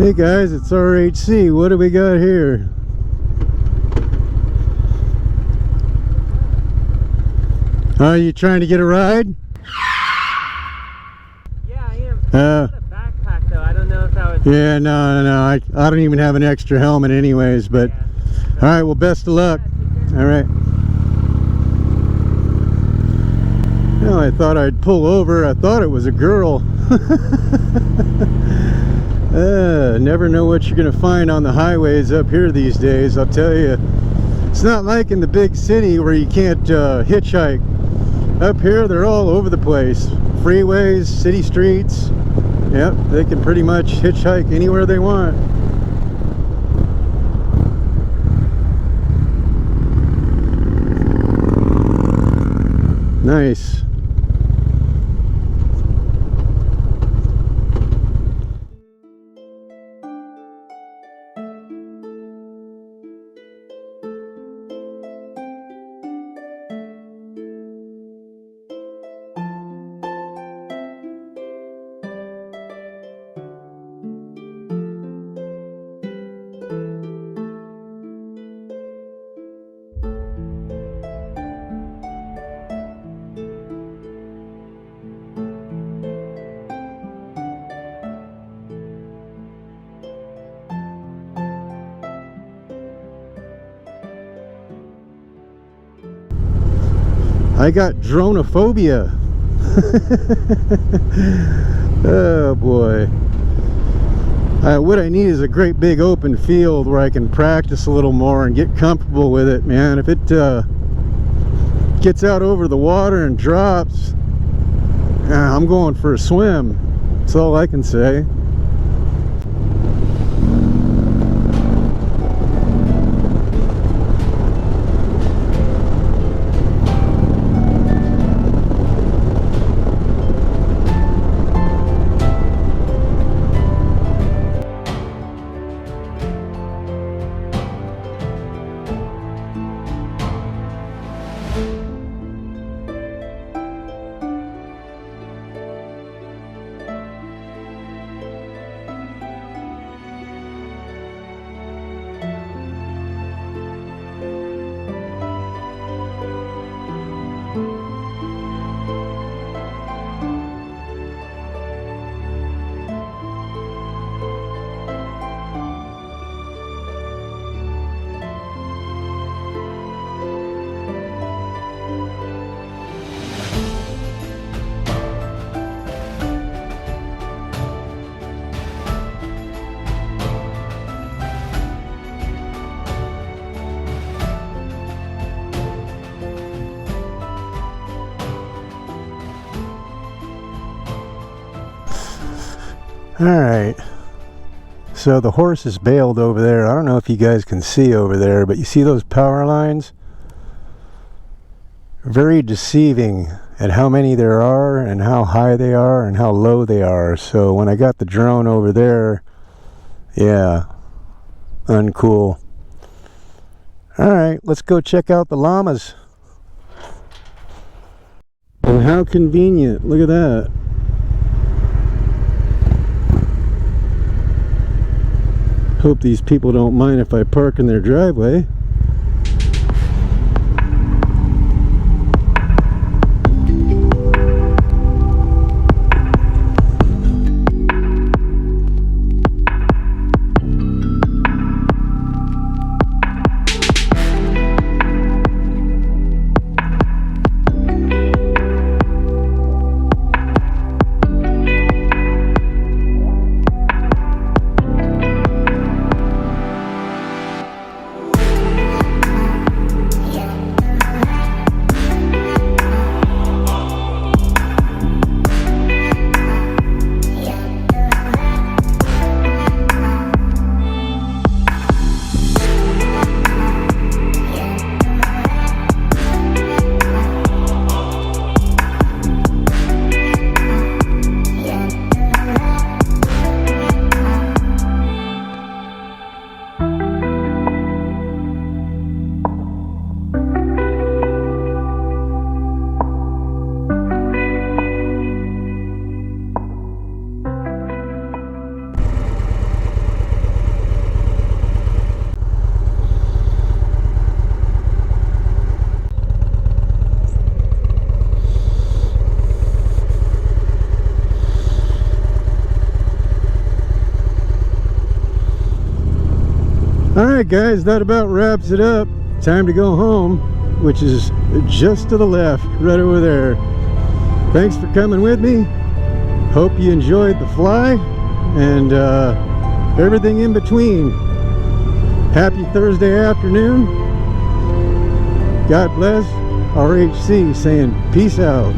Hey guys, it's RHC. What do we got here? Are you trying to get a ride? Yeah, I am. I got a backpack though. I don't know if that would... Yeah, no. I don't even have an extra helmet anyways, but... Yeah. Alright, well, best of luck. Alright. Well, I thought I'd pull over. I thought it was a girl. Never know what you're going to find on the highways up here these days, I'll tell you. It's not like in the big city where you can't hitchhike. Up here, they're all over the place. Freeways, city streets. Yep, they can pretty much hitchhike anywhere they want. Nice. I got dronophobia. Oh boy. What I need is a great big open field where I can practice a little more and get comfortable with it, man. If it gets out over the water and drops, I'm going for a swim. That's all I can say. Alright, so the horse is bailed over there. I don't know if you guys can see over there, but you see those power lines? Very deceiving at how many there are and how high they are and how low they are. So when I got the drone over there, yeah, uncool. Alright, let's go check out the llamas. And how convenient, look at that. Hope these people don't mind if I park in their driveway. Alright guys, that about wraps it up. Time to go home, which is just to the left, right over there. Thanks for coming with me. Hope you enjoyed the fly and everything in between. Happy Thursday afternoon. God bless. RHC saying peace out.